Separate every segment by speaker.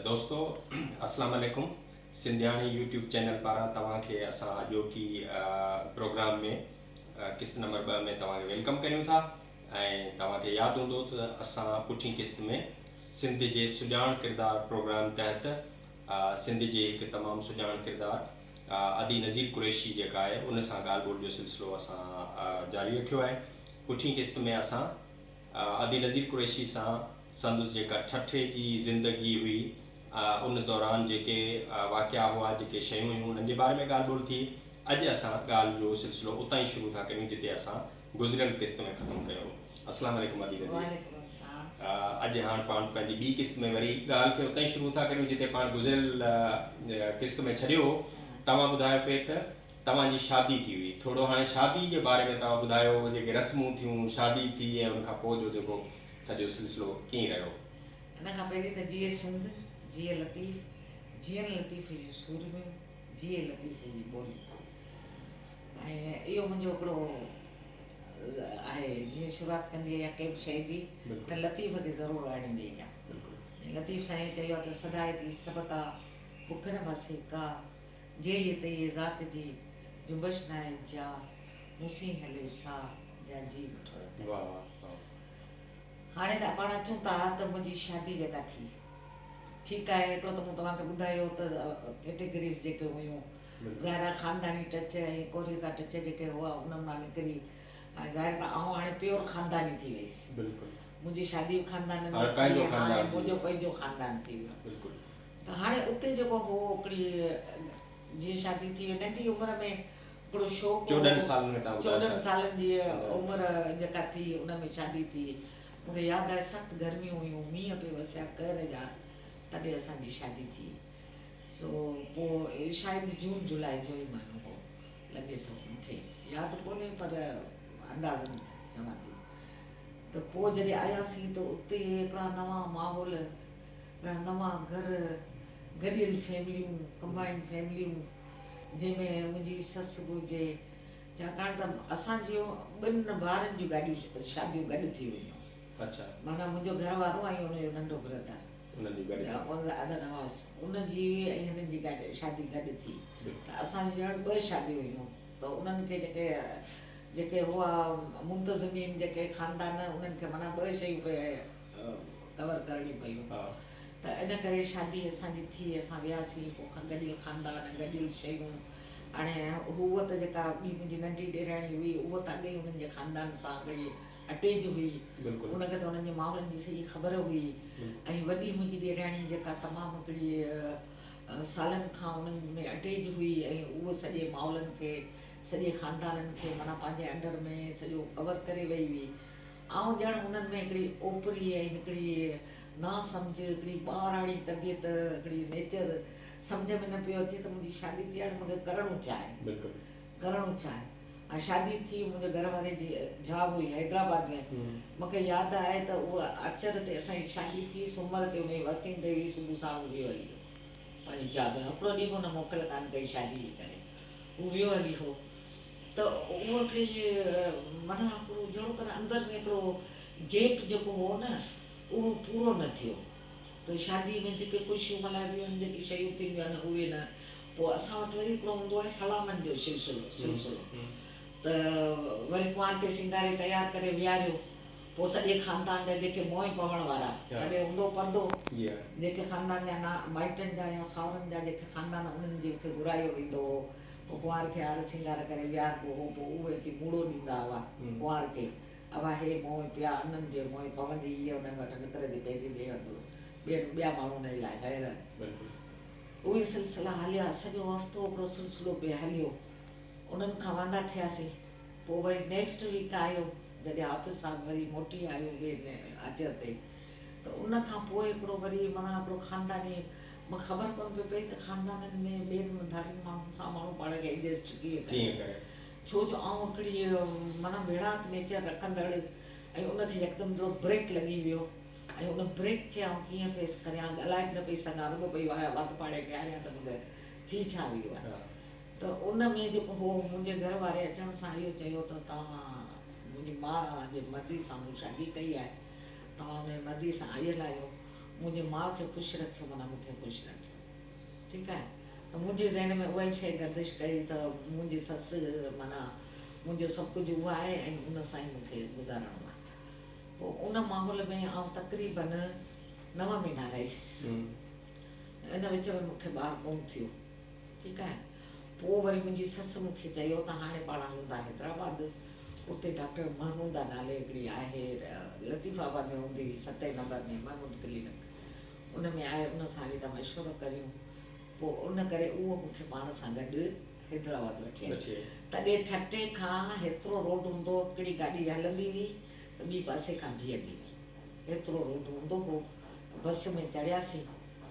Speaker 1: दोस्तों अस्सलाम वालेकुम सिंधियाणी यूट्यूब चैनल पारां तव्हांखे असां अॼो की प्रोग्राम में किस्त नंबर 2 में तव्हांखे वेलकम करियूं था ऐं तव्हांखे यादि हूंदो त असां पुठी किस्त में सिंध जे सुञाण किरदार प्रोग्राम तहत सिंध जे हिकु तमामु सुञाण किरदार अदी नज़ीर कुरैशी जेका आहे उन सां ॻाल्हि ॿोल जो सिलसिलो असां जारी रखियो आहे। पुठी किस्त में असां अदी नज़ीर कुरैशी सां संदसि जेका ठठे जी ज़िंदगी हुई उन दौरान जेके वाक़िया हुआ जेके शयूं हुयूं उन्हनि जे बारे में ॻाल्हि ॿोल थी। अॼु असां ॻाल्हि जो सिलसिलो उतां ई शुरू था करियूं जिते असां गुज़िरियल किस्त में ख़तमु कयो। अस्सलाम वालेकुम अदी नज़ीर। अॼु हाणे पाण पंहिंजी ॿी किस्त में वरी ॻाल्हि खे उतां ई शुरू था करियूं जिते पाण गुज़िरियल किस्त में छॾियो। तव्हां ॿुधायो पिए त तव्हांजी शादी थी हुई, थोरो हाणे शादी जे बारे में तव्हां ॿुधायो, जेके रस्मूं थियूं, शादी थी ऐं उनखां पोइ जो जेको सॼो सिलसिलो कीअं रहियो?
Speaker 2: इन खां पहिरीं त जीअं सिंध, जीअं लतीफ़, जीअं लतीफ़ जी सुर में, जीअं लतीफ़ जी ॿोली। ऐं इहो मुंहिंजो हिकिड़ो आहे, जीअं शुरूआति कंदी आहियां कंहिं बि शइ जी त लतीफ़ खे ज़रूरु आणींदी आहियां। लतीफ़ साईं चयो आहे त सदाए थी सबका बुख न बसे का जे ये ते ये ज़ात जी जुंबश न आहे जा मूंसी हले सा जा जी वठो। हाणे त पाण अचूं था त मुंहिंजी शादी जेका थी, ठीकु आहे। हिकिड़ो त मूं तव्हांखे ॿुधायो त कैटेगरीज़ जेके हुयूं, ज़ाहिर ख़ानदानी टच ऐं कोरिका टच जेके हुआ उन मां निकिरी ऐं ज़ाहिर त आउं हाणे प्योर ख़ानदानी थी वयसि। मुंहिंजी शादी खानदान में थी, हाणे मुंहिंजो पंहिंजो ख़ानदान थी वियो। त हाणे उते जेको हो हिकिड़ी जीअं शादी थी वई नंढी उमिरि में, हिकिड़ो शौक़ु 14 सालनि जी उमिरि जेका थी उन में शादी थी। मूंखे यादि आहे सख़्तु गर्मियूं हुयूं, मींहं पियो वसिया कहर जा, तॾहिं असांजी शादी थी। सो पोइ शायदि जून जुलाई जो ई महीनो हो लॻे थो, मूंखे यादि कोन्हे पर अंदाज़नि चवां थी। त पोइ जॾहिं आयासीं त उते हिकिड़ा नवां माहौल, नवां घर, गॾियल फैमिलियूं, कंबाइंड फैमिलियूं, जंहिंमें मुंहिंजी ससु हुजे, छाकाणि त असांजूं 2 ॿारनि जूं गाॾियूं शादियूं गॾु थी वयूं।
Speaker 1: अच्छा,
Speaker 2: माना मुंहिंजो घर वारो ऐं हुनजो नंढो ब्रदर, नवाज़, उनजी ऐं हिननि जी शादी गॾु थी। त असांजी ॼण 2 शादियूं हुयूं। त उन्हनि खे जेके हुआ मुंतज़मीन जेके ख़ानदान, उन्हनि खे माना 2 शयूं कवर करणियूं पयूं। त इन करे शादी असांजी थी, असां वियासीं, पोइ गॾियल ख़ानदान, गॾियल शयूं। हाणे हूअ त जेका ॿी मुंहिंजी नंढी ॾेराणी हुई उहा त अॻे ई हुननि जे ख़ानदान सां हिकिड़ी अटैच हुई, उनखे त उन्हनि जे माहौलनि जी सॼी ख़बर हुई। ऐं वॾी मुंहिंजी ॾेराणी जेका तमामु हिकिड़ी सालनि खां उन्हनि में अटैच हुई ऐं उहो सॼे माहौलनि खे, सॼे ख़ानदाननि खे माना पंहिंजे अंडर में सॼो कवर करे वई हुई। ऐं ॼण उन्हनि में हिकिड़ी ओपरी ऐं हिकिड़ी ना सम्झ, हिकिड़ी ॿाराणी तबियत, हिकिड़ी नेचर सम्झ में न पियो अचे त मुंहिंजी शादी थी हाणे मूंखे करणो छा आहे, करणो छा आहे। ऐं शादी थी, मुंहिंजे घर वारे जी जॉब हुई हैदराबाद में। मूंखे यादि आहे त उहा अचर ते असांजी शादी थी, सूमर ते उनजी वर्किंग डे हुई, सुबुह साण वियो हली वियो पंहिंजी जॉब में। हिकिड़ो ॾींहुं हुन मोकल कान कई शादी जे करे, हू वियो हली हो। त उहो हिकिड़ी माना हिकिड़ो जहिड़ो तरह अंदरि में हिकिड़ो गेप जेको हो न, उहो पूरो न थियो। त शादी में जेके ख़ुशियूं मल्हाइबियूं आहिनि, जेके शयूं थींदियूं आहिनि उहे न। पोइ असां वटि वरी हिकिड़ो हूंदो आहे सलामनि जो सिलसिलो। त वरी कुंवार खे सिंगारे तयारु करे विहारियो, पोइ सॼे ख़ानदान जा जेके मोह पवण वारा, तॾहिं हूंदो परदो, जेके ख़ानदान जा माइटनि जा या सावरनि जा जेके ख़ानदान, उन्हनि जे खे घुरायो वेंदो हो। पोइ कुंवार खे हार सिंगार करे विहारिबो हो। पोइ उहे अची मूड़ो ॾींदा हुआ कुंवार खे, अवा हे मोह पिया, उन्हनि जे मोह पवंदी, इहे उन्हनि वटि निकिरंदी पंहिंजी ॿिया माण्हू उन लाइ हैरनि। उहे सिलसिला हलिया, सॼो हफ़्तो हिकिड़ो सिलसिलो पियो हलियो। उन्हनि खां वांदा थियासीं। पोइ वरी नेक्स्ट वीक आयो, जॾहिं हाफ़िज़ साहिबु वरी मोटी आयो ॿिए अचर ते। त उन खां पोइ हिकिड़ो वरी माना हिकिड़ो ख़ानदानी, मूंखे ख़बर कोन पई पई त ख़ानदाननि में ॿियनि धार्मिक माण्हुनि सां माण्हू पाण खे एडजस्ट कीअं करे। छो जो आउं हिकिड़ी माना बेड़ाक नेचर रखंदड़, ऐं उनखे यकदमि जो ब्रेक लॻी वियो, ऐं उन ब्रेक खे आउं कीअं फेस करियां, ॻाल्हाए न पई सघां, रुॻो पई वात पाड़े विहारियां त मूंखे थी छा वियो आहे। त उन में जेको हो, मुंहिंजे घर वारे अचण सां इहो चयो त तव्हां मुंहिंजी माउ जे मर्ज़ी सां मूं शादी कई आहे, तव्हां उनजी मर्ज़ी सां आयल आहियो। मुंहिंजे माउ खे ख़ुशि रखियो माना मूंखे ख़ुशि रखियो, ठीकु आहे। त मुंहिंजे ज़हन में उहा ई शइ गर्दिश कई त मुंहिंजी ससु माना मुंहिंजो सभु कुझु उहा आहे ऐं उन सां ई मूंखे गुज़ारणो आहे। पोइ उन माहौल में आउं तक़रीबन 9 महीना रहीसि। इन विच में मूंखे ॿारु कोन थियो, ठीकु आहे। पोइ वरी मुंहिंजी ससु मूंखे चयो त हाणे पाण हलूं था हैदराबाद, उते डॉक्टर महमूदा नाले हिकिड़ी आहे, लतीफ़ाबाद में हूंदी हुई, 7 नंबर में महमूद क्लिनिक, उन में आहे, उन सां हली था मशवरो करियूं। पोइ उन करे उहो मूंखे पाण सां गॾु हैदराबाद वठी आयो। तॾहिं ठटे खां हेतिरो रोड हूंदो, हिकिड़ी गाॾी हलंदी हुई त ॿी पासे खां बीहंदी हुई, हेतिरो रोड हूंदो हो। बस में चढ़ियासीं,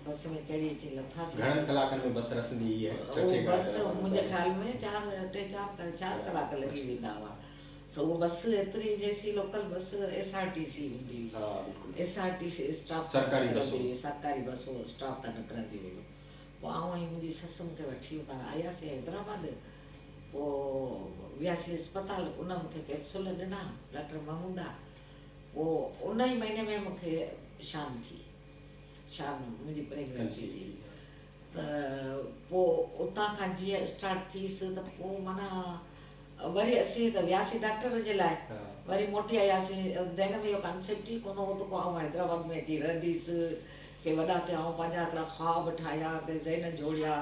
Speaker 2: बस में चढ़ी अची लथासीं।
Speaker 1: घणनि कलाकनि में बस रसंदी है?
Speaker 2: बस मुंहिंजे ख़्याल में 4 कलाक लॻी वेंदा हुआ। सो उहो बस एतिरी जैसी लोकल बस SRTC हूंदी हुई, SRTC स्टॉप
Speaker 1: सरकारी बसूं,
Speaker 2: सरकारी बसूं स्टॉप त निकिरंदी हुयूं। पोइ आउं ऐं मुंहिंजी ससु मूंखे वठी उतां आयासीं हैदराबाद। पोइ वियासीं अस्पताल, उन मूंखे कैप्सूल ॾिना डॉक्टर महमूदा। पोइ उन ई महीने में मूंखे शान थी, शान मुंहिंजी प्रेगनेंसी थी। त पोइ उतां खां जीअं स्टार्ट थीसि त पोइ माना वरी असीं त वियासीं डॉक्टर जे लाइ, वरी मोटी आयासीं। ज़हन में इहो कॉन्सेप्ट ई कोन हो त को आउं हैदराबाद में अची रहंदीसि, के वॾा के आउं पंहिंजा हिकिड़ा ख़्वाब ठाहिया, के ज़हन जोड़िया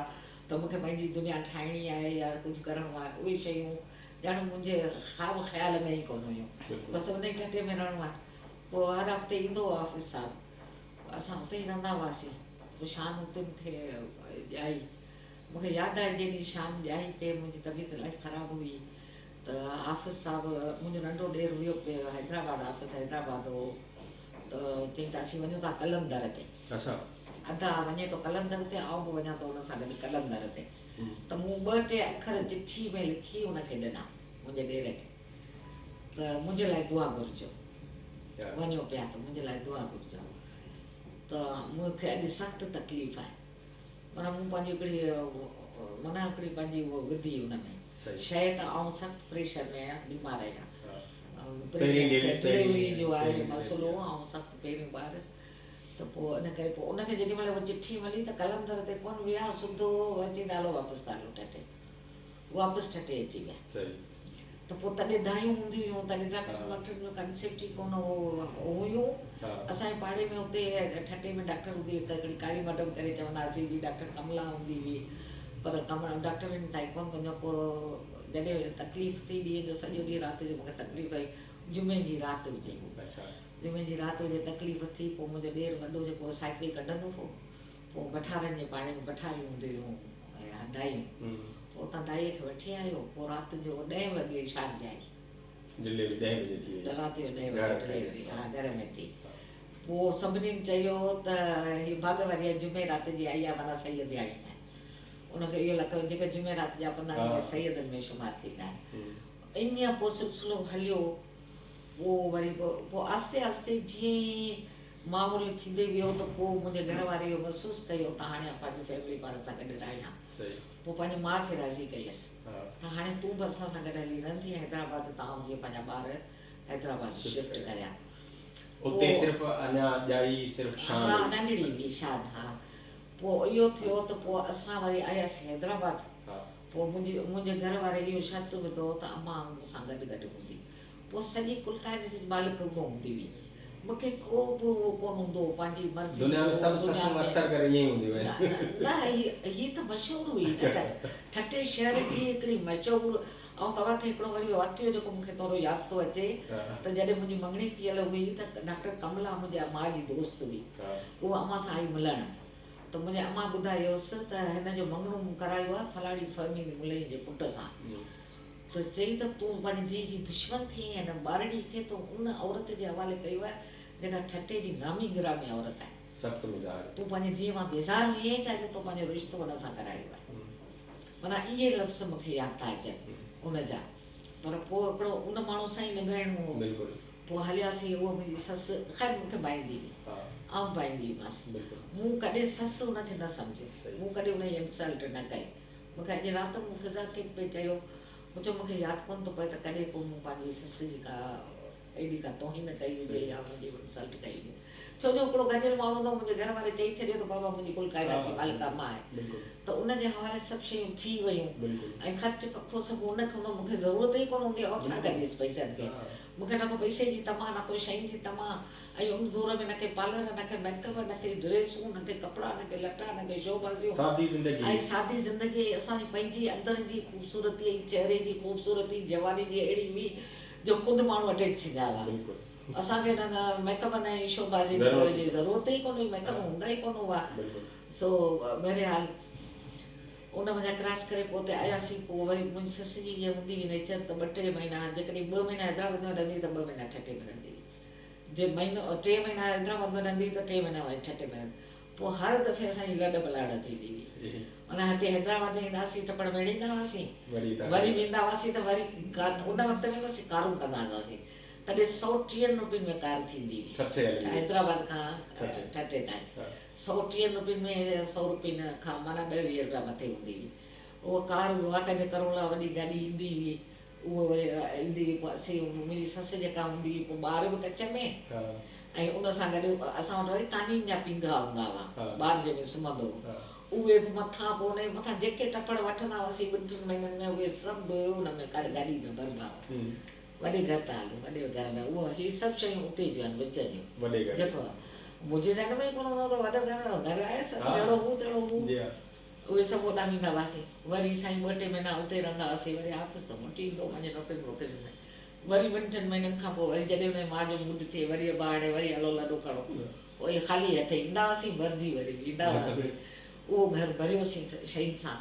Speaker 2: त मूंखे पंहिंजी दुनिया ठाहिणी आहे या कुझु करिणो आहे। उहे शयूं ॼण मुंहिंजे ख़्वाब ख़्याल में ई कोन हुयूं, बसि उन ई टटे में रहणो आहे। पोइ हर हफ़्ते ईंदो हो ऑफिस सां, असां उते ई रहंदा हुआसीं। पोइ शान उते मूंखे ॼाई, मूंखे यादि आहे जंहिं ॾींहुं शान ॼाई पे, मुंहिंजी तबियत इलाही ख़राबु हुई। त हाफ़िज़ साहिबु, मुंहिंजो नंढो ॾेर हुयो हैदराबाद, हाफ़िज़ हैदराबाद हो, त चई त असीं वञूं था कलंदर ते। अदा वञे थो कलंदर ते, आउं बि वञा थो हुन सां गॾु कलंदर ते। त मूं 2-3 अखर चिठी में लिखी हुनखे ॾिना मुंहिंजे ॾेर खे, त मुंहिंजे लाइ दुआ घुरिजो, वञो पिया त मुंहिंजे लाइ दुआ घुरिजो। त मूंखे अॼु सख़्तु तकलीफ़ आहे, माना मूं पंहिंजी हिकिड़ी पंहिंजी उहो विधी हुन में शइ, त आउं सख़्तु प्रेशर में आहियां, बीमार आहियां। डिलीवरी जो आहे मसइलो, ऐं सख़्तु पहिरियों ॿार। त पोइ इन करे पोइ उनखे जेॾी महिल उहा चिठी मिली त कलंदर ते कोन विया, सिधो अची हलो वापसि हलो टटे, वापसि टटे अची विया। त पोइ तॾहिं दायूं हूंदियूं हुयूं, तॾहिं डॉक्टर जो कंसेप्ट ई कोन हुयूं। असांजे पाड़े में हुते ठटे में डॉक्टर हूंदी हुई, हिकिड़ी कारी मैडम करे चवंदासीं, ॿी डॉक्टर कमला हूंदी हुई, पर डॉक्टरनि ताईं कोन वञो। पोइ जॾहिं तकलीफ़ थी ॾींहं जो, सॼो ॾींहुं राति जो मूंखे तकलीफ़ आई, जुमे जी राति हुजे, जुमे जी राति हुजे तकलीफ़ थी। पोइ मुंहिंजो ॾेर वॾो जेको साइकिल कढंदो हो, पोइ बठारनि जे पाड़े में बठारियूं हूंदियूं हुयूं ऐं दायूं, पोइ उतां दाईअ खे वठी आयो। पोइ राति जो 10 वॻे शान ॼाई, राति जो 10 वॻे डिलीवरी, हा घर में थी। पोइ सभिनीनि चयो त हीअ भाग वारी आहे, जुमे राति जी आई आहे, माना सही दिहाड़ी आहे। उनखे इहो लॻो जेके जुमे राति जा 15 सैयदनि में शुमार थींदा आहिनि। ईअं पोइ सिलसिलो हलियो। पोइ वरी पोइ आस्ते आस्ते जीअं ई माहौल थींदे वियो, त पोइ मुंहिंजे घर वारे इहो महसूसु कयो त हाणे पंहिंजी फैमिली पाण सां गॾु रहिया। पोइ पंहिंजी माउ खे राज़ी कयसि त हाणे तूं बि असां सां गॾु हली रहंदी हैदराबाद, तव्हां जीअं पंहिंजा ॿार हैदराबाद शिफ्ट करिया।
Speaker 1: उते सिर्फ़ अञा ॼाई सिर्फ़ शान,
Speaker 2: हा नंढड़ी हुई शान, हा। पोइ इहो थियो त पोइ असां वरी आयासीं हैदराबाद। पोइ मुंहिंजे घर वारे इहो शर्त विधो त अम्मा मूंसां गॾु गॾु हूंदी। पोइ सॼी कुलकानी जी मालिक उहो हूंदी हुई, मूंखे को बि उहो कोन हूंदो हो पंहिंजी मर्ज़ी।
Speaker 1: दुनिया में सभु ससूं अक्सर करे ईअं हूंदियूं आहिनि।
Speaker 2: न हीअ त मशहूरु हुई, ठटे शहर जी हिकिड़ी मशहूरु। ऐं तव्हांखे हिकिड़ो वरी वाक़ियो जेको मूंखे थोरो यादि थो अचे, त जॾहिं मुंहिंजी मङणी थियल हुई त डॉक्टर कमला मुंहिंजे माउ जी दोस्त हुई, उहा अम्मा सां आई मिलणु। त मुंहिंजे अम्मा ॿुधायोसि त हिन जो मङणो करायो आहे फलाणी फरमी मुलई जे पुट सां। त चई त तूं पंहिंजी धीउ जी दुश्मन थी ऐं हिन ॿारड़ी खे त उन औरत जे हवाले कयो आहे जेका ठटे जी नामी गिरामी औरत आहे,
Speaker 1: सख़्तु मिज़ाज।
Speaker 2: तूं पंहिंजी धीउ मां बेज़ार हुई ऐं छा जो तूं पंहिंजो रिश्तो हुन सां करायो आहे। माना इहे लफ़्ज़ मूंखे यादि था अचनि उनजा। पर पोइ हिकिड़ो उन माण्हू सां ई निभाइणो हो। पोइ हलियासीं। उहा मुंहिंजी ससु ख़ैर मूंखे भाईंदी हुई, आउं भाईंदी हुअसि। मूं कॾहिं ससु हुनखे न सम्झो, मूं कॾहिं हुनजी इंसल्ट न कई। मूंखे अॼु राति मूं फिज़ा खे पे चयो, मूं चयो मूंखे यादि कोन थो पए त कॾहिं को मूं पंहिंजी ससु जी का एॾी का तोहिन कई हुजे या मुंहिंजी इंसल्ट कई हुजे। छो जो हिकिड़ो गॾियल माण्हू हूंदो मुंहिंजे घर वारे चई छॾियो त बाबा मुंहिंजी कुल काइनात जी मालिका मां आहे, त उनजे हवाले सभु शयूं थी वयूं ऐं ख़र्च पखो सभु उनखे हूंदो, मूंखे ज़रूरत ई कोन हूंदी आहे, और छा कंदीसि पैसनि खे, मूंखे न को पैसे जी तमा न कोई शयुनि जी तमा, ऐं उन दौर में न के पार्लर न के मेकअप न के ड्रेसूं न के कपिड़ा न के लटा न के शोबाज़ियूं, ऐं सादी ज़िंदगी असांजी पंहिंजी अंदर जी ख़ूबसूरती ऐं चहिरे जी ख़ूबसूरती जवानी जी अहिड़ी हुई जो ख़ुदि माण्हू अटैच थी विया हुआ। असांखे न मेकअप न शोबाज़ी जी ज़रूरत ई कोन हुई, मेकअप हूंदा ई कोन हुआ। सो बहरहाल उन वजह क्रॉस करे पोइ आयासीं। पोइ वरी मुंहिंजी सस जी इहा हूंदी हुई नेचर त 2-3 महीना जेकॾहिं 2 महीना हैदराबाद में रहंदी त 2 महीना ठटे में रहंदी, जे महीनो 3 महीना हैदराबाद में रहंदी त 3 महीना वरी ठटे में रहंदी। पोइ हर दफ़े असांजी लड़ बलाड़ थींदी हुई, माना हिते हैदराबाद में ईंदासीं टपड़ मेड़ींदा हुआसीं, वरी वेंदा हुआसीं त वरी उन वक़्त में बसि कारूं कंदा हुआसीं, तॾहिं 130 रुपयनि में कार थींदी हुई हैदराबाद खां ठटे ताईं। 130 रुपयनि में 100 रुपयनि खां माना 10-20 रुपया मथे हूंदी हुई उहा कार। वाक़ई करोला वॾी गाॾी ईंदी हुई, उहो वरी ईंदी हुई। पोइ असीं मुंहिंजी ससु जेका हूंदी हुई, पोइ ॿार बि कच में, ऐं उन सां गॾु असां वटि वरी कानीन जा पिंगा हूंदा हुआ, ॿार जंहिंमें सुम्हंदो हो, उहे बि मथां। पोइ उन मथां जेके टपड़ वठंदा हुआसीं 2-3 महीननि में, उहे सभु उन में गाॾी में भरंदा हुआ। वॾे घर था हलूं, वॾे घर में उहो ही सभु शयूं उते जूं आहिनि विच जूं, जेको मुंहिंजे ज़हन में ई कोन हूंदो त वॾो घर आहे सभु जहिड़ो हू तहिड़ो हू, उहे सभु ओॾां वेंदा हुआसीं। वरी साईं 2-3 महीना उते रहंदा हुआसीं, वरी ऑफिस त मोटी ईंदो मुंहिंजे नौकिरी में, वरी 2-3 महीननि खां पोइ वरी जॾहिं हुन माउ जो मूड थिए वरी ॿार वरी हलो लॾो खणो, पोइ ख़ाली हथ ईंदा हुआसीं, भरिजी वरी ईंदा हुआसीं। उहो घर भरियोसीं शयुनि सां।